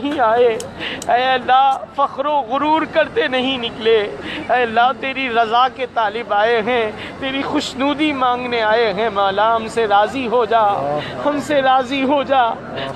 نہیں آئے، اے اللہ فخر و غرور کرتے نہیں نکلے، اے اللہ تیری رضا کے طالب آئے ہیں، تیری خوشنودی مانگنے آئے ہیں، مولا ہم سے راضی ہو جا، ہم سے راضی ہو جا،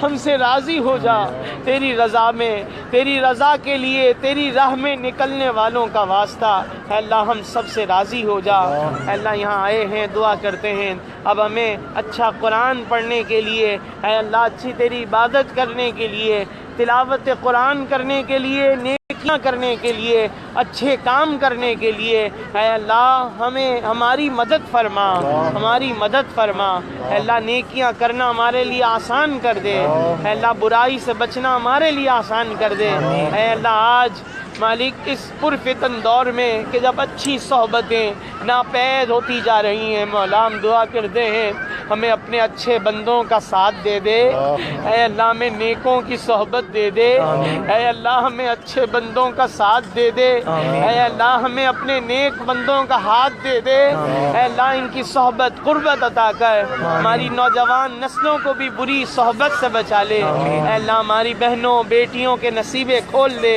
ہم سے راضی ہو جا، تیری رضا میں، تیری رضا کے لیے تیری راہ میں نکلنے والوں کا واسطہ، اے اللہ ہم سب سے راضی ہو جا۔ اے اللہ یہاں آئے ہیں، دعا کرتے ہیں اب ہمیں اچھا قرآن پڑھنے کے لیے، اے اللہ اچھی تیری عبادت کرنے کے لیے، تلاوت قرآن کرنے کے لیے، نیکیاں کرنے کے لیے، اچھے کام کرنے کے لیے، اے اللہ ہمیں ہماری مدد فرما، ہماری مدد فرما، اے اللہ نیکیاں کرنا ہمارے لیے آسان کر دے، اے اللہ برائی سے بچنا ہمارے لیے آسان کر دے، اے اللہ آج مالک اس پرفتن دور میں کہ جب اچھی صحبتیں ناپید ہوتی جا رہی ہیں، مولا ہم دعا کرتے ہیں ہمیں اپنے اچھے بندوں کا ساتھ دے دے، اے اللہ ہمیں نیکوں کی صحبت دے دے، اے اللہ ہمیں اچھے بندوں کا ساتھ دے دے، اے اللہ ہمیں اپنے نیک بندوں کا ہاتھ دے دے، اے اللہ ان کی صحبت قربت عطا کر، ہماری نوجوان نسلوں کو بھی بری صحبت سے بچا لے، اے اللہ ہماری بہنوں بیٹیوں کے نصیبے کھول دے،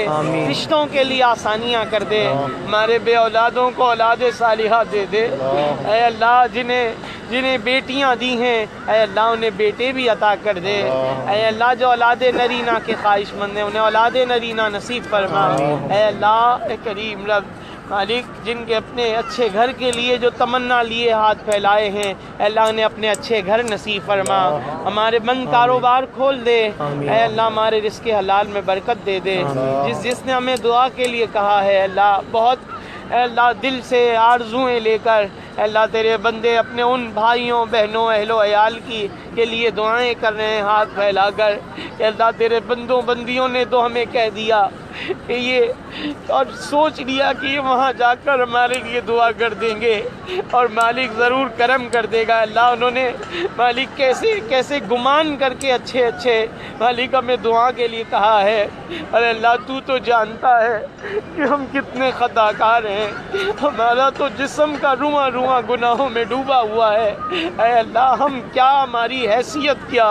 رشتوں کے لیے آسانیاں کر دے، ہمارے بے اولادوں کو اولاد صالحہ دے دے، اے اللہ جنہیں بیٹیاں دی ہیں اے اللہ انہیں بیٹے بھی عطا کر دے، اے اللہ جو اولاد نرینہ کے خواہش مند ہیں انہیں اولاد نرینہ نصیب فرما، اے اللہ اے کریم رب مالک جن کے اپنے اچھے گھر کے لیے جو تمنا لیے ہاتھ پھیلائے ہیں اے اللہ انہیں اپنے اچھے گھر نصیب فرما، ہمارے بند کاروبار کھول دے، اے اللہ ہمارے رزق حلال میں برکت دے دے، جس نے ہمیں دعا کے لیے کہا ہے اللہ بہت اے اللہ دل سے آرزوئیں لے کر اے اللہ تیرے بندے اپنے ان بھائیوں بہنوں اہل و عیال کے لیے دعائیں کر رہے ہیں ہاتھ پھیلا کر، کہ اللہ تیرے بندوں بندیوں نے تو ہمیں کہہ دیا کہ یہ اور سوچ لیا کہ یہ وہاں جا کر ہمارے لیے دعا کر دیں گے اور مالک ضرور کرم کر دے گا، اللہ انہوں نے مالک کیسے گمان کر کے اچھے مالک ہمیں دعا کے لیے کہا ہے، اور اللہ تو جانتا ہے کہ ہم کتنے خطا کار ہیں، ہمارا تو جسم کا رواں گناہوں میں ڈوبا ہوا ہے، اے اللہ ہم کیا ہماری حیثیت کیا،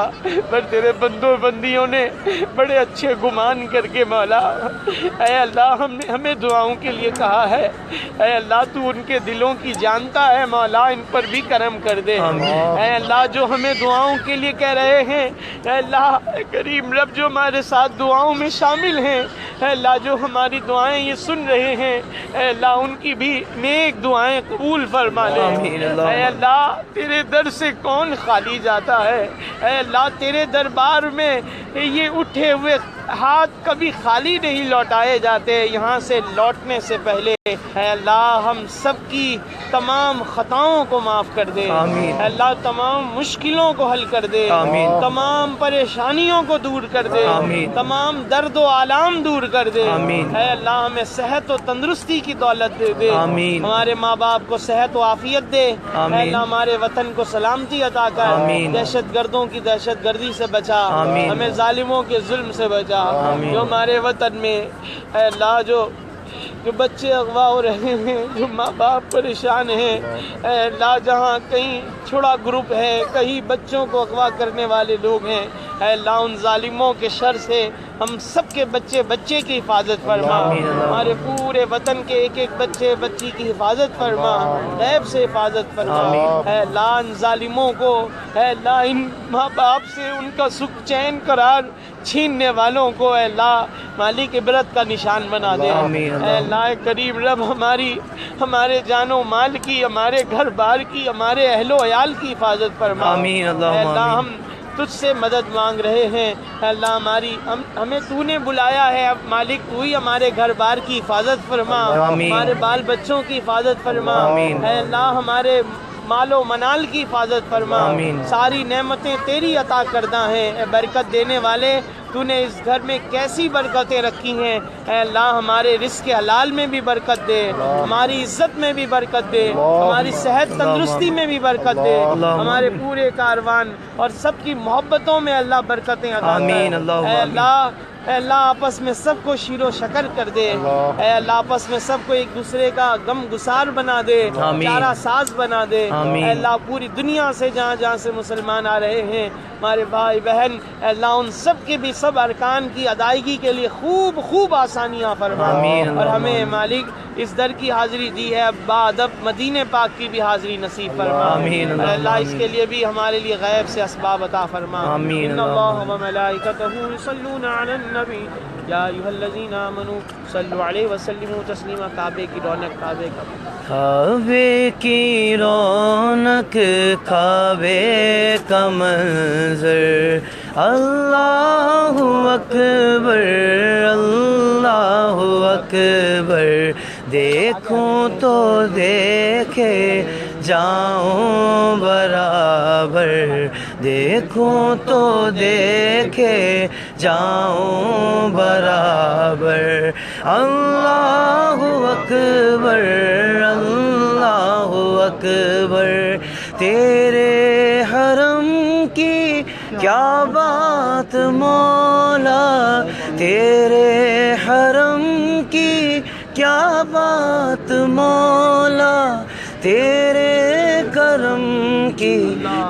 پر تیرے بندوں بندیوں نے بڑے اچھے گمان کر کے مولا اے اللہ ہمیں دعاؤں کے لیے کہا ہے، اے اللہ تو ان کے دلوں کی جانتا ہے، مولا ان پر بھی کرم کر دے، اے اللہ جو ہمیں دعاؤں کے لیے کہہ رہے ہیں، اے اللہ کریم رب جو ہمارے ساتھ دعاؤں میں شامل ہیں، اے اللہ جو ہماری دعائیں یہ سن رہے ہیں، اے اللہ ان کی بھی نیک دعائیں قبول فرما لے، اے اللہ تیرے در سے کون خالی جاتا ہے، اے اللہ تیرے دربار میں یہ اٹھے ہوئے ہاتھ کبھی خالی نہیں لوٹائے جاتے، یہاں سے لوٹنے سے پہلے اے اللہ ہم سب کی تمام خطاؤں کو معاف کر دے، اے اللہ تمام مشکلوں کو حل کر دے، تمام پریشانیوں کو دور کر دے، تمام درد و آلام دور کر دے، اے اللہ ہمیں صحت و تندرستی کی دولت دے دے، ہمارے ماں باپ کو صحت و عافیت دے، اے اللہ ہمارے وطن کو سلامتی عطا کر، دہشت گردوں کی دہشت گردی سے بچا، ہمیں ظالموں کے ظلم سے بچا، جو ہمارے وطن میں اے اللہ جو بچے اغوا ہو رہے ہیں، جو ماں باپ پریشان ہیں، اے اللہ جہاں کہیں چھوڑا گروپ ہے، کہیں بچوں کو اغوا کرنے والے لوگ ہیں، اے اللہ ان ظالموں کے شر سے ہم سب کے بچے کی حفاظت فرما، ہمارے پورے وطن کے ایک بچے بچی کی حفاظت فرما، غیب سے حفاظت فرما، اے اللہ ان ظالموں کو اے اللہ ان ماں باپ سے ان کا سکھ چین قرار چھیننے والوں کو اے اللہ مالک عبرت کا نشان بنا دے، اے اللہ کریم رب ہمارے جان و مال کی، ہمارے گھر بار کی، ہمارے اہل و عیال کی حفاظت فرما، اے اللہ ہم تجھ سے مدد مانگ رہے ہیں، اے اللہ ہمیں تو نے بلایا ہے، اب مالک تو ہی ہمارے گھر بار کی حفاظت فرما، ہمارے بال بچوں کی حفاظت فرما، اے اللہ ہمارے مال و منال کی حفاظت فرما، ساری نعمتیں تیری عطا کردہ ہیں، اے برکت دینے والے تو نے اس گھر میں کیسی برکتیں رکھی ہیں، اے اللہ ہمارے رزق حلال میں بھی برکت دے، ہماری عزت میں بھی برکت دے، ہماری صحت تندرستی میں بھی برکت دے، ہمارے پورے کاروان اور سب کی محبتوں میں اللہ برکتیں عطا کر، اے اللہ آپس میں سب کو شیر و شکر کر دے، اے اللہ آپس میں سب کو ایک دوسرے کا غم گسار بنا دے، چارہ ساز بنا دے، اے اللہ پوری دنیا سے جہاں سے مسلمان آ رہے ہیں ہمارے بھائی بہن، اے اللہ ان سب کے بھی سب ارکان کی ادائیگی کے لیے خوب خوب آسانیاں فرما آمین اور ہمیں مالک اس در کی حاضری دی ہے بادب مدینے پاک کی بھی حاضری نصیب فرما آمین اور اللہ اس کے لیے بھی ہمارے لیے غیب سے اسباب عطا فرما آمین ان اللہ و ملائکتہ یصلون علی النبی یا ایھا الذین آمنوا صلوا علیہ وسلموا تسلیما. کعبے کی رونق کعبے کا کعبے کی رونق کعبے کا منظر اللہ اکبر اللہ اکبر دیکھوں تو دیکھے جاؤں برابر دیکھوں تو دیکھے جاؤں برابر اللہ اکبر اللہ اکبر تیرے حرم کی کیا بات مولا تیرے حرم کی کیا بات مولا تیرے کرم کی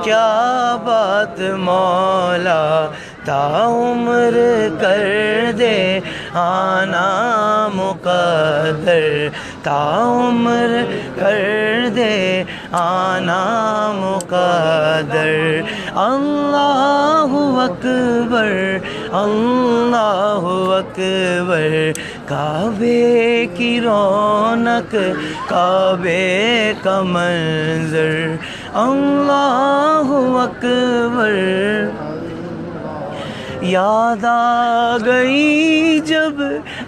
کیا بات مولا تا عمر کر دے آنا مقدر تا عمر کر دے آنا مقدر اللہ اکبر اللہ اکبر کعبے کی رونق کعبے کا منظر اللہ اکبر یاد آ گئی جب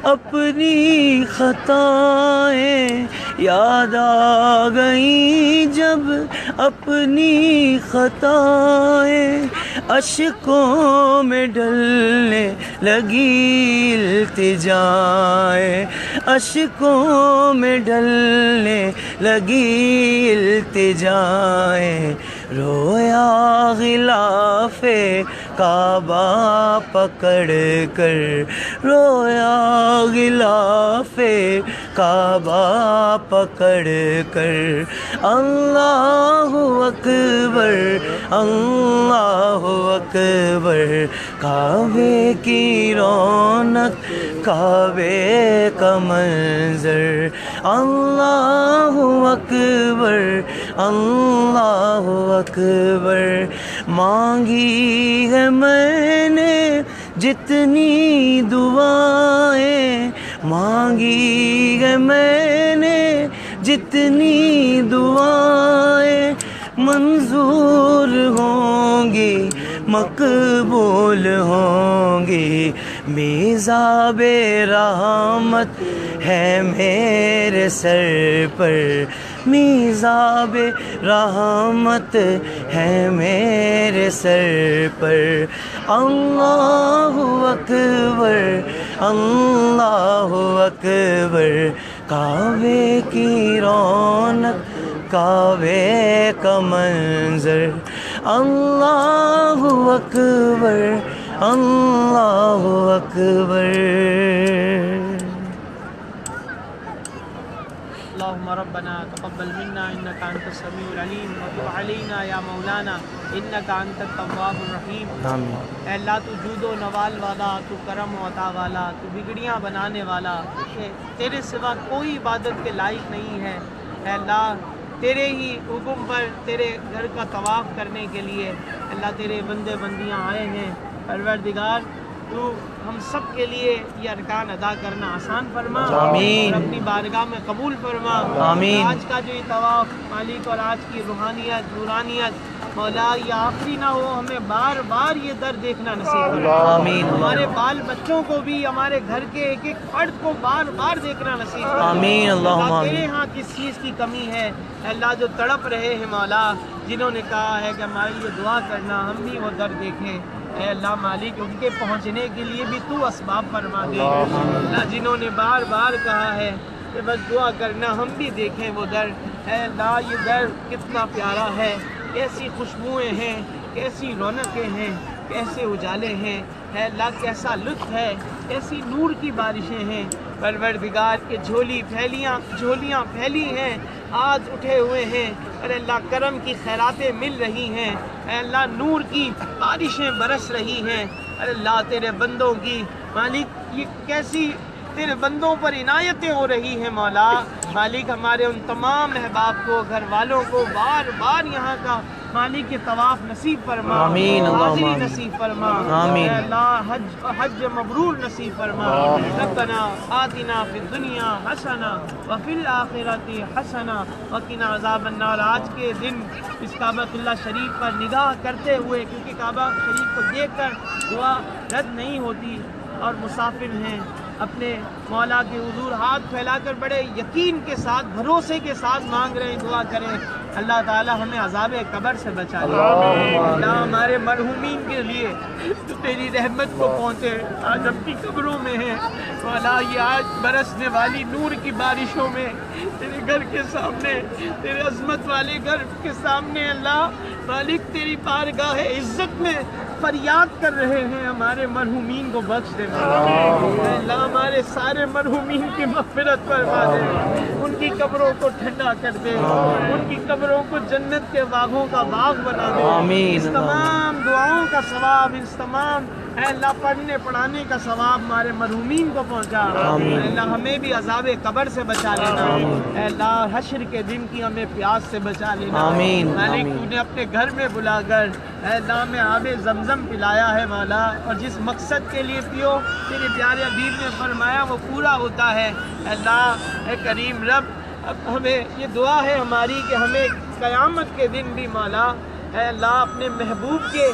اپنی خطائیں یاد آ گئی جب اپنی خطائیں اشکوں میں ڈلنے لگی التجائیں اشکوں میں ڈلنے لگی التجائیں رویا غلاف کعبہ پکڑ کر رویا غلاف کعبہ پکڑ کر اللہ اکبر اللہ اکبر کعبے کی رونق کعبے کا منظر اللہ اکبر اللہ اکبر مانگی ہے میں نے جتنی دعائیں مانگی ہے میں نے جتنی دعائیں منظور ہوں گی مقبول ہوں گی میزاب رحمت ہے میرے سر پر میزاب رحمت ہے میرے سر پر اللہ اکبر اللہ اکبر کعبے کی رونق کعبے کا منظر اللہ اکبر اللہ اکبر اللهم ربنا تقبل منا انك انت السميع العليم وتب علينا يا مولانا انك انت التواب الرحيم آمین اے اللہ تو جود و نوال والا تو کرم و عطا والا تو بگڑیاں بنانے والا تیرے سوا کوئی عبادت کے لائق نہیں ہے اے اللہ تیرے ہی حکم پر تیرے گھر کا طواف کرنے کے لیے اللہ تیرے بندے بندیاں آئے ہیں پروردگار تو ہم سب کے لیے یہ ارکان ادا کرنا آسان فرما آمین اور اپنی بارگاہ میں قبول فرما آمین آج کا جو یہ طواف مالک اور آج کی روحانیت نورانیت مولا یہ آخری نہ ہو ہمیں بار بار یہ در دیکھنا نصیب فرما آمین ہمارے بال بچوں کو بھی ہمارے گھر کے ایک ایک فرد کو بار بار دیکھنا نصیب فرما آمین اللہم اللہ تیرے آمین ہاں کس چیز کی کمی ہے اللہ جو تڑپ رہے ہیں مولا جنہوں نے کہا ہے کہ ہمارے لیے دعا کرنا ہم بھی وہ در دیکھیں اے اللہ مالک ان کے پہنچنے کے لیے بھی تو اسباب فرما دے اللہ جنہوں نے بار بار کہا ہے کہ بس دعا کرنا ہم بھی دیکھیں وہ در اے اللہ یہ در کتنا پیارا ہے کیسی خوشبوئیں ہیں کیسی رونقیں ہیں کیسے اجالے ہیں اے اللہ کیسا لطف ہے کیسی نور کی بارشیں ہیں پروردگار کے جھولیاں پھیلی ہیں آج اٹھے ہوئے ہیں اور اللہ کرم کی خیراتیں مل رہی ہیں اے اللہ نور کی بارشیں برس رہی ہیں اللہ تیرے بندوں کی مالک یہ کیسی تیرے بندوں پر عنایتیں ہو رہی ہیں مولا. مالک ہمارے ان تمام احباب کو گھر والوں کو بار بار یہاں کا مالک کے طواف نصیب فرما, آمین حاضری اللہم نصیب فرما, آمین. اے اللہ حج مبرور نصیب فرما. ربنا آتنا فی الدنیا حسنہ وفی الآخرۃ حسنہ وقنا عذاب النار. آج کے دن اس کعبۃ اللہ شریف پر نگاہ کرتے ہوئے, کیونکہ کعبہ شریف کو دیکھ کر دعا رد نہیں ہوتی, اور مسافر ہیں اپنے مولا کے حضور ہاتھ پھیلا کر بڑے یقین کے ساتھ بھروسے کے ساتھ مانگ رہے ہیں, دعا کریں اللہ تعالی ہمیں عذاب قبر سے بچا لے. اللہ ہمارے مرحومین کے لیے تو تیری رحمت کو پہنچے, آج اپنی قبروں میں ہیں مولا. یہ آج برسنے والی نور کی بارشوں میں تیرے گھر کے سامنے, تیرے عظمت والے گھر کے سامنے اللہ مالک تیری بارگاہ عزت میں فریاد کر رہے ہیں, ہمارے مرحومین کو بخش دے. اے اللہ ہمارے سارے مرحومین کی مغفرت فرما دے, ان کی قبروں کو ٹھنڈا کر دے, ان کی قبروں کو جنت کے باغوں کا باغ بنا دے. آمین. اس تمام دعاؤں کا ثواب, اس تمام اے اللہ پڑھنے پڑھانے کا ثواب ہمارے مرحومین کو پہنچا. آمین. اے اللہ ہمیں بھی عذاب قبر سے بچا لینا. اے اللہ حشر کے دن کی ہمیں پیاس سے بچا لینا. آمین. مالک تو نے اپنے گھر میں بلا کر اے اللہ میں آب زمزم پلایا ہے مولا, اور جس مقصد کے لیے پیو تیرے پیارے حبیب نے فرمایا وہ پورا ہوتا ہے. اے اللہ اے کریم رب, اب ہمیں یہ دعا ہے ہماری کہ ہمیں قیامت کے دن بھی مولا اے اللہ اپنے محبوب کے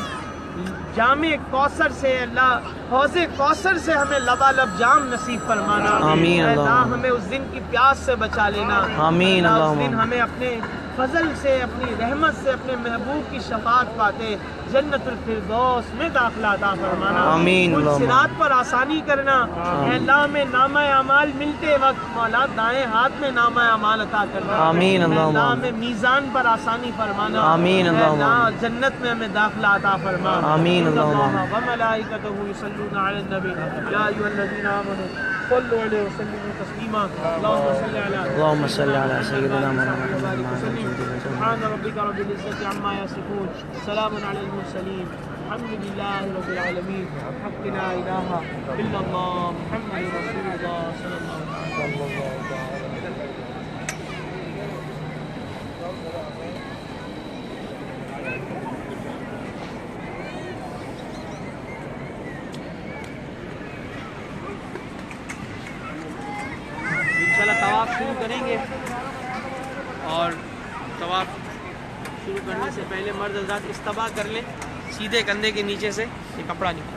جامع کوثر سے, اللہ حوض کوثر سے ہمیں لبالب جام نصیب فرمانا. آمین. اے اللہ ہمیں اس دن کی پیاس سے بچا لینا. آمین. اللہ اس اللہم دن ہمیں اپنے فضل سے, اپنی رحمت سے, اپنے محبوب کی شفاعت پاتے جنت الفردوس میں داخلہ عطا فرمانا. آمین. ان اللہم صراط پر آسانی کرنا. اے اللہ ہمیں نامہ اعمال ملتے وقت مولا دائیں ہاتھ میں نامہ اعمال عطا کرنا. آمین. اے اللہ اللہم ہمیں میزان پر آسانی فرمانا. آمین. اے اللہم اللہ جنت میں ہمیں داخلہ عطا فرما. آمین. ان اللہم اللہ وملائکتہ یصلون علی النبی یا ایھا الذین آمنوا صلوا علیہ وسلموا تسلیما. اللهم صل علی سیدنا محمد. سبحان ربك رب العزة عما يصفون, سلام على المرسلين, الحمد لله رب العالمين. حق لا إله إلا الله محمد رسول الله صلى الله عليه وسلم. انشاءاللہ طواف شروع کریں گے, اور طواف شروع کرنے سے پہلے مرد حضرات استباح کر لیں, سیدھے کندھے کے نیچے سے یہ کپڑا نکال.